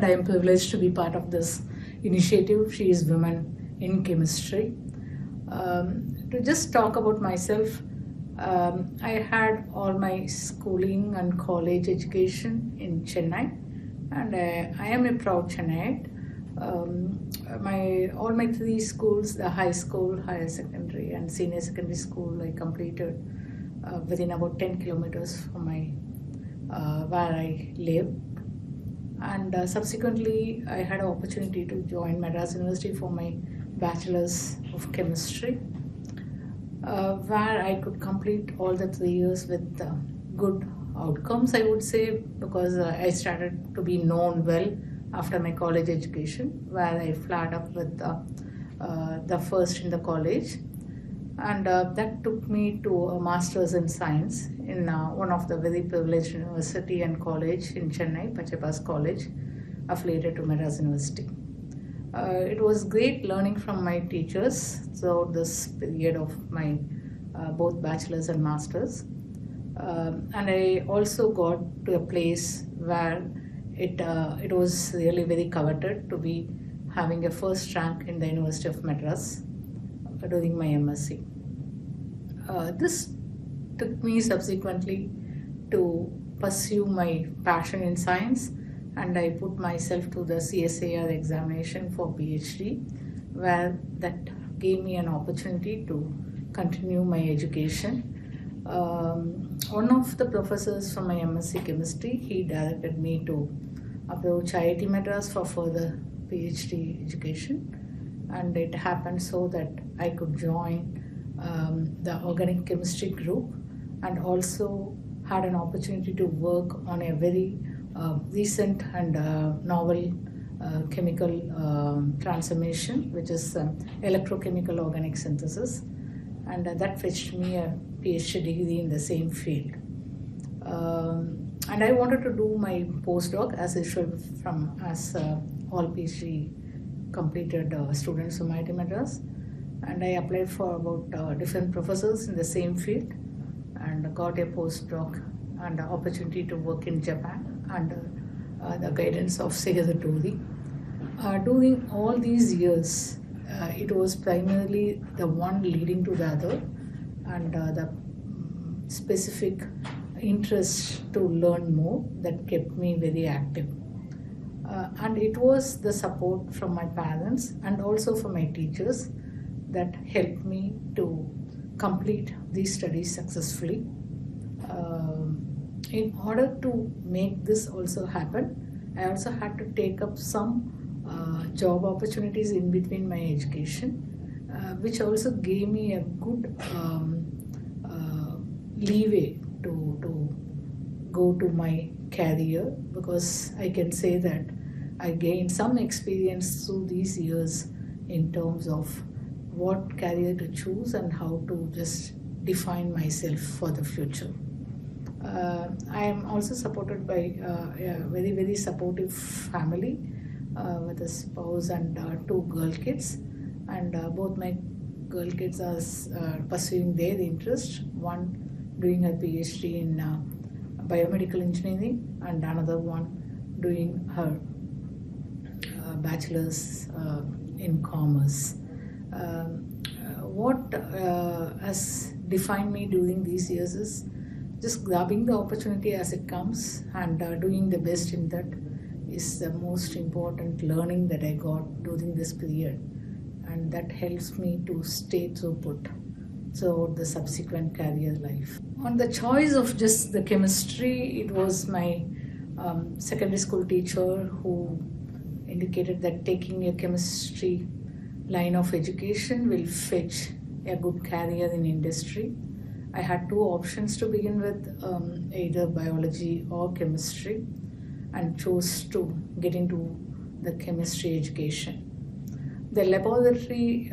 and I am privileged to be part of this initiative. She is Women in Chemistry. To just talk about myself, I had all my schooling and college education in Chennai, and I am a proud Chennaiite. All my three schools, the high school, higher secondary, and senior secondary school, I completed within about 10 kilometers from where I live. And subsequently, I had an opportunity to join Madras University for my Bachelor's of Chemistry, where I could complete all the 3 years with good outcomes, I would say, because I started to be known well after my college education, where I flared up with the first in the college. And that took me to a Master's in Science in one of the very privileged university and college in Chennai, Pachapas College, affiliated to Madras University. It was great learning from my teachers throughout this period of my both bachelor's and master's. And I also got to a place where it was really very coveted to be having a first rank in the University of Madras during my MSc. This took me subsequently to pursue my passion in science, and I put myself to the CSIR examination for PhD, where that gave me an opportunity to continue my education. One of the professors from my MSc Chemistry, he directed me to approach IIT Madras for further PhD education, and it happened so that I could join the organic chemistry group, and also had an opportunity to work on a very recent and novel chemical transformation, which is electrochemical organic synthesis, and that fetched me a PhD degree in the same field. And I wanted to do my postdoc as usual as all PhD completed students from IIT Madras, and I applied for about different professors in the same field and got a postdoc and an opportunity to work in Japan under the guidance of Segadatori. During all these years, it was primarily the one leading to the other, and the specific interest to learn more that kept me very active. And it was the support from my parents and also from my teachers that helped me to complete these studies successfully. In order to make this also happen, I also had to take up some job opportunities in between my education, which also gave me a good leeway to go to my career, because I can say that I gained some experience through these years in terms of what career to choose and how to just define myself for the future. I am also supported by a very, very supportive family with a spouse and 2 girl kids, and both my girl kids are pursuing their interest, one doing her PhD in biomedical engineering and another one doing her bachelor's in commerce. What has defined me during these years is just grabbing the opportunity as it comes and doing the best in that is the most important learning that I got during this period, and that helps me to stay put throughout the subsequent career life. On the choice of just the chemistry, it was my secondary school teacher who indicated that taking a chemistry line of education will fetch a good career in industry. I had 2 options to begin with, either biology or chemistry, and chose to get into the chemistry education. The laboratory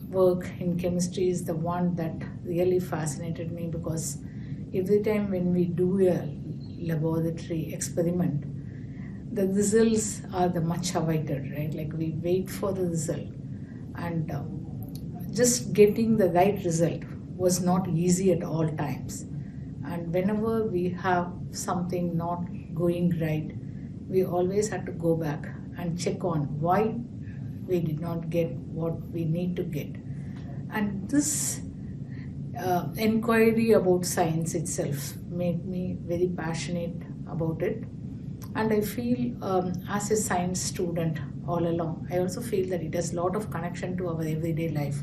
work in chemistry is the one that really fascinated me, because every time when we do a laboratory experiment, the results are the much awaited, right? Like we wait for the result, and just getting the right result was not easy at all times. And whenever we have something not going right, we always had to go back and check on why we did not get what we need to get. And this inquiry about science itself made me very passionate about it. And I feel, as a science student all along, I also feel that it has a lot of connection to our everyday life,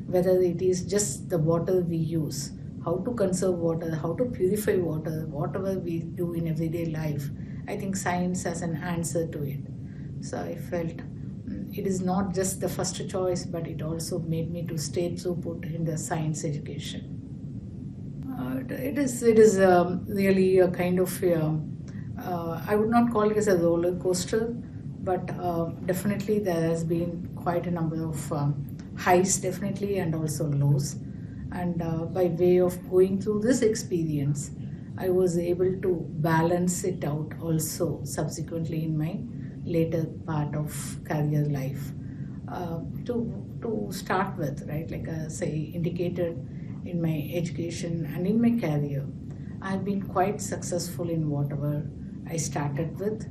whether it is just the water we use, how to conserve water, how to purify water, whatever we do in everyday life. I think science has an answer to it. So I felt it is not just the first choice, but it also made me to stay true put in the science education. It is really a kind of I would not call it as a roller coaster, but definitely there has been quite a number of highs, definitely, and also lows. And by way of going through this experience, I was able to balance it out also subsequently in my later part of career life. To start with, right, like as I indicated, in my education and in my career, I've been quite successful in whatever I started with.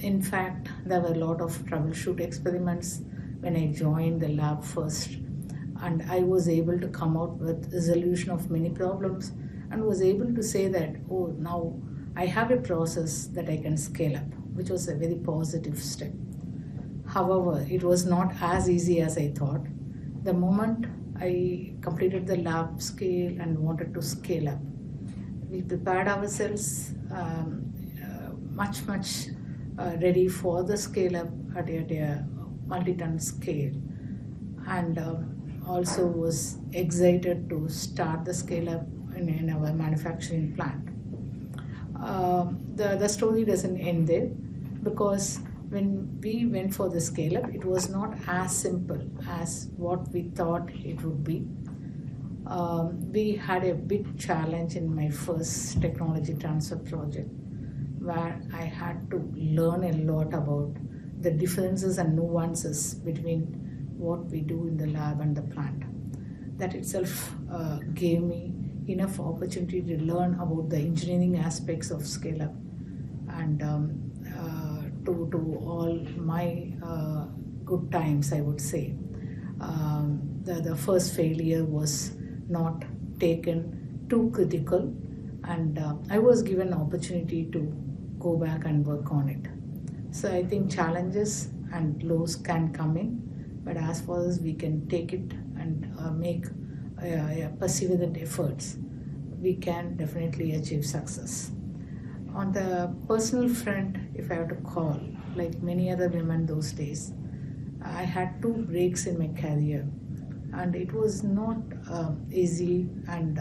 In fact, there were a lot of troubleshoot experiments when I joined the lab first, and I was able to come out with resolution of many problems and was able to say that, oh, now I have a process that I can scale up, which was a very positive step. However, it was not as easy as I thought. The moment I completed the lab scale and wanted to scale up, we prepared ourselves much ready for the scale up at a multi-ton scale, and also was excited to start the scale up in our manufacturing plant. The story doesn't end there, because when we went for the scale up, it was not as simple as what we thought it would be. We had a big challenge in my first technology transfer project, where I had to learn a lot about the differences and nuances between what we do in the lab and the plant. That itself gave me enough opportunity to learn about the engineering aspects of scale up, and to all my good times, I would say. The first failure was not taken too critical, and I was given an opportunity to go back and work on it. So I think challenges and lows can come in, but as far as we can take it and make perseverant efforts, we can definitely achieve success. On the personal front, if I have to call, like many other women those days, I had two breaks in my career, and it was not easy, and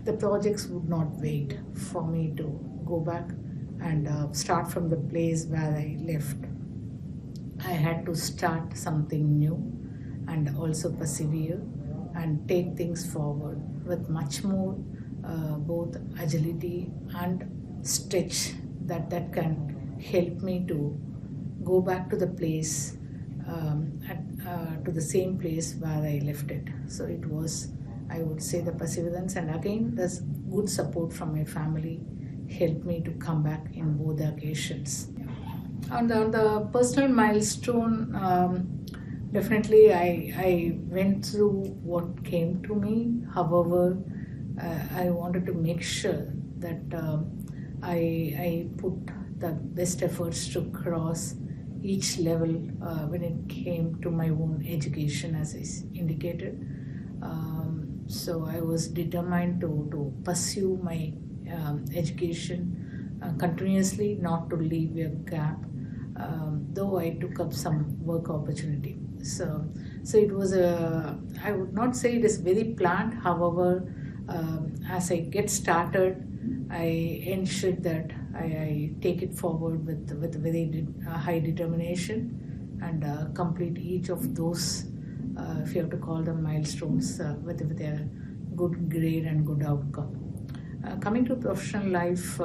the projects would not wait for me to go back and start from the place where I left. I had to start something new and also persevere and take things forward with much more both agility and stretch that can help me to go back to the place, to the same place where I left it. So it was, I would say, the perseverance, and again, there's good support from my family helped me to come back in both the occasions. On the personal milestone, definitely I went through what came to me. However, I wanted to make sure that I put the best efforts to cross each level when it came to my own education, as I indicated. So I was determined to pursue my education continuously, not to leave a gap, though I took up some work opportunity. So it was I would not say it is very planned. However, as I get started, I ensured that I take it forward with very high determination and complete each of those, if you have to call them milestones, with a good grade and good outcome. Coming to professional life,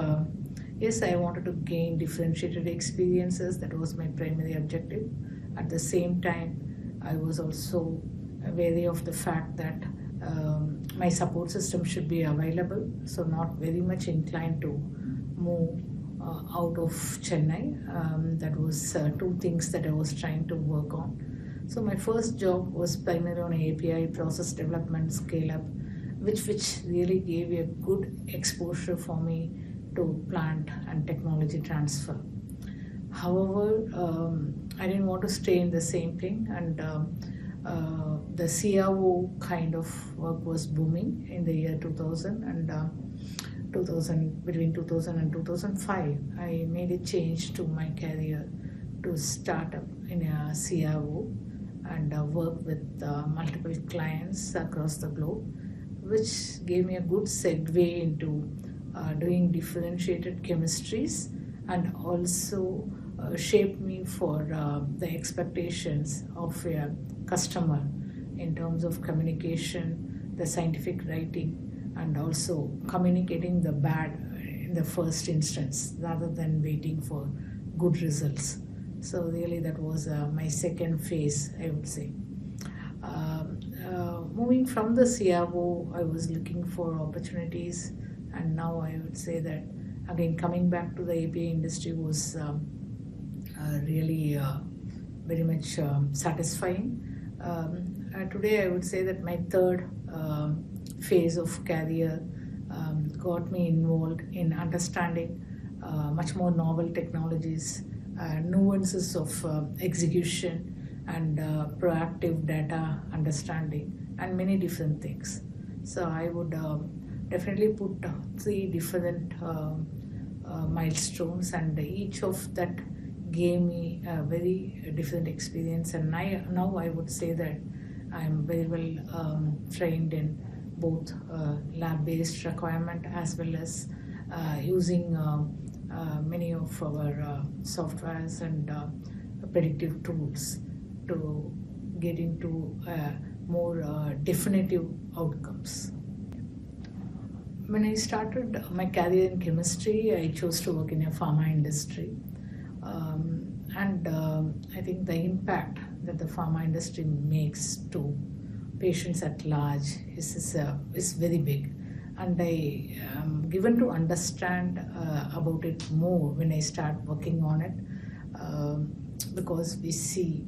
yes, I wanted to gain differentiated experiences. That was my primary objective. At the same time, I was also wary of the fact that my support system should be available, so not very much inclined to move out of Chennai. That was two things that I was trying to work on. So my first job was primarily on API process development scale up, which really gave a good exposure for me to plant and technology transfer. However, I didn't want to stay in the same thing, and the CRO kind of work was booming in the year 2000, and 2000, between 2000 and 2005, I made a change to my career to start up in a CRO and work with multiple clients across the globe, which gave me a good segue into doing differentiated chemistries, and also shaped me for the expectations of a customer in terms of communication, the scientific writing, and also communicating the bad in the first instance rather than waiting for good results. So really that was my second phase, I would say. Moving from the CRO, I was looking for opportunities, and now I would say that again coming back to the API industry was really very much satisfying. Today I would say that my third phase of career got me involved in understanding much more novel technologies, nuances of execution, and proactive data understanding, and many different things. So I would definitely put three different milestones, and each of that gave me a very different experience. And now I would say that I'm very well trained in both lab-based requirement as well as using many of our softwares and predictive tools to get into more definitive outcomes. When I started my career in chemistry, I chose to work in a pharma industry. And I think the impact that the pharma industry makes to patients at large is very big. And I am given to understand about it more when I start working on it, because we see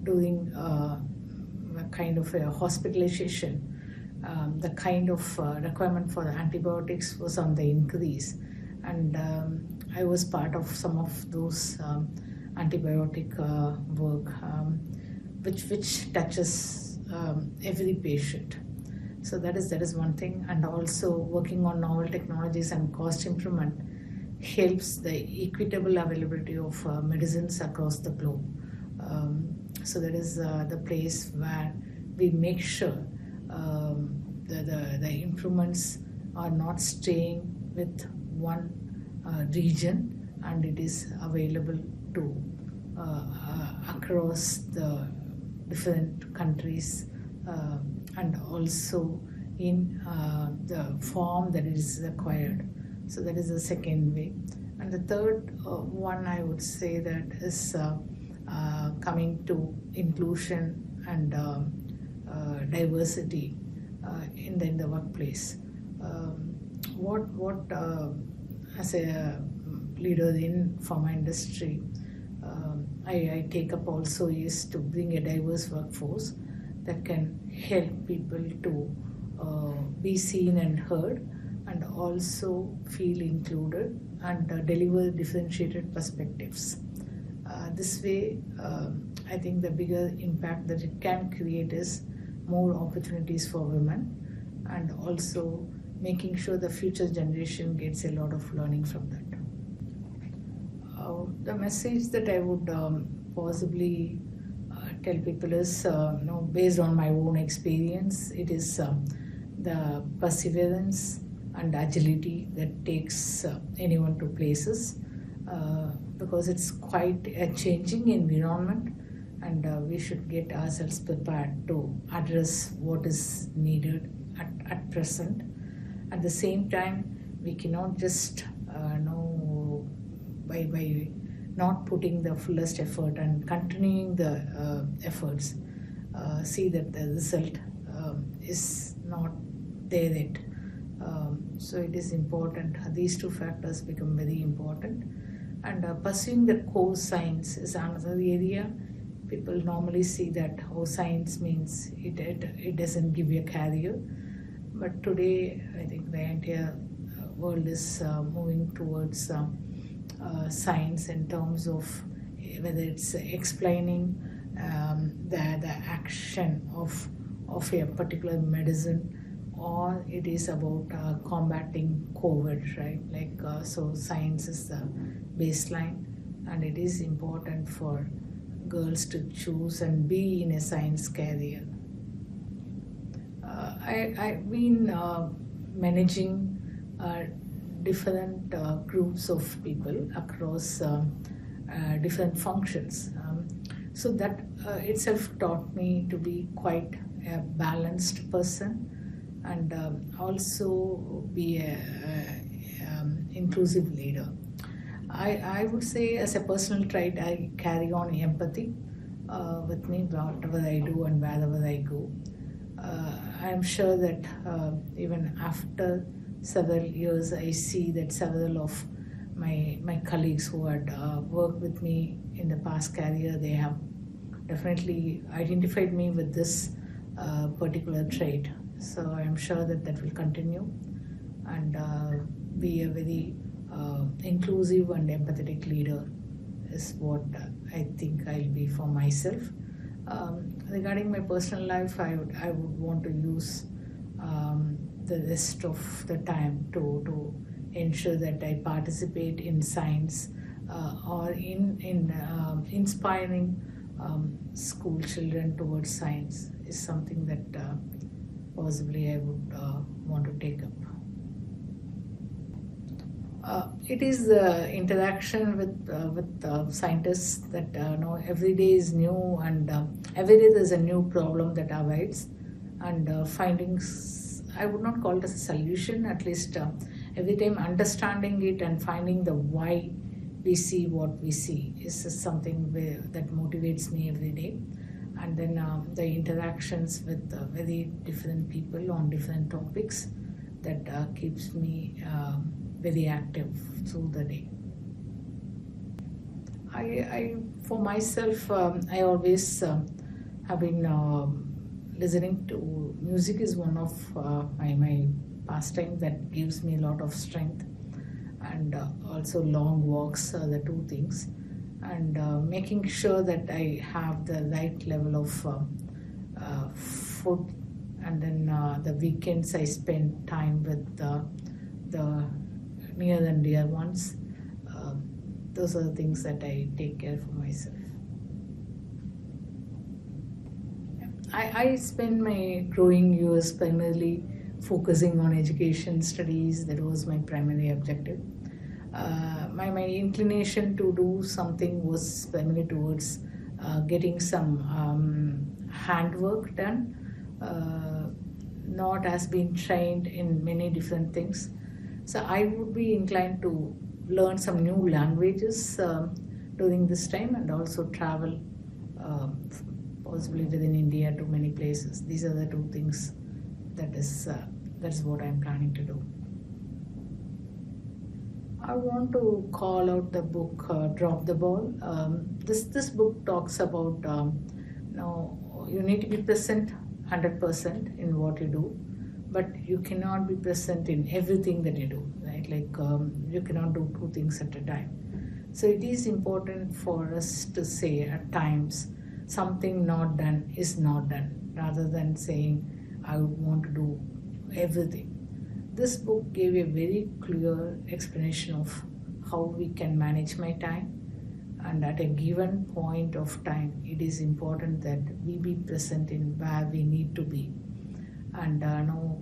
during a kind of a hospitalization, the kind of requirement for antibiotics was on the increase, and I was part of some of those antibiotic work, which touches every patient. So that is one thing, and also working on novel technologies and cost improvement helps the equitable availability of medicines across the globe. So that is the place where we make sure the improvements are not staying with one region, and it is available to across the different countries, and also in the form that is required. So that is the second way. And the third one, I would say, that is coming to inclusion and diversity in the workplace. What as a leader in pharma industry, I take up also is to bring a diverse workforce that can help people to be seen and heard, and also feel included, and deliver differentiated perspectives. This way, I think the bigger impact that it can create is more opportunities for women, and also making sure the future generation gets a lot of learning from that. The message that I would possibly tell people is, based on my own experience, it is the perseverance and agility that takes anyone to places, because it's quite a changing environment, and we should get ourselves prepared to address what is needed at present. At the same time, we cannot just by not putting the fullest effort and continuing the efforts, see that the result is not there yet. So it is important. These two factors become very important. And pursuing the core science is another area. People normally see that science means it doesn't give you a career. But today, I think the entire world is moving towards science in terms of whether it's explaining the action of a particular medicine, or it is about combating COVID, right? So science is the baseline, and it is important for girls to choose and be in a science career. I've been managing different groups of people across different functions. So that itself taught me to be quite a balanced person, and also be a inclusive leader. I would say, as a personal trait, I carry on empathy with me whatever I do and wherever I go. I'm sure that even after several years, I see that several of my colleagues who had worked with me in the past career, they have definitely identified me with this particular trait. So I'm sure that that will continue, and be a very inclusive and empathetic leader is what I think I'll be for myself. Regarding my personal life, I would want to use the rest of the time to ensure that I participate in science, or in inspiring school children towards science is something that possibly I would want to take up. It is the interaction with scientists that every day is new, and every day there's a new problem that arises, and findings. I would not call it as a solution. At least every time understanding it and finding the why we see what we see is just something that motivates me every day. And then the interactions with very different people on different topics that keeps me very active through the day. I for myself, I always have been listening to music is one of my pastime that gives me a lot of strength, and also long walks are the two things, and making sure that I have the right level of food, and then the weekends I spend time with the near and dear ones. Those are the things that I take care for myself. I spent my growing years primarily focusing on education studies. That was my primary objective. My inclination to do something was primarily towards getting some handwork done, not as being trained in many different things. So I would be inclined to learn some new languages during this time, and also travel possibly within India to many places. These are the two things that's what I'm planning to do. I want to call out the book Drop the Ball. This book talks about you need to be present 100% in what you do, but you cannot be present in everything that you do, right? You cannot do two things at a time. So it is important for us to say at times something not done is not done, rather than saying I would want to do everything. This book gave a very clear explanation of how we can manage my time, and at a given point of time it is important that we be present in where we need to be, and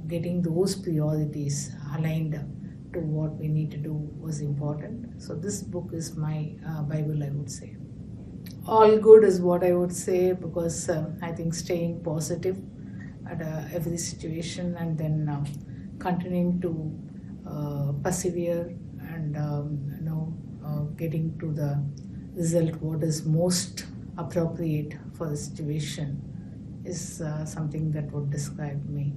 getting those priorities aligned to what we need to do was important. So this book is my Bible, I would say. All good is what I would say, because I think staying positive at every situation, and then continuing to persevere, and getting to the result what is most appropriate for the situation is something that would describe me.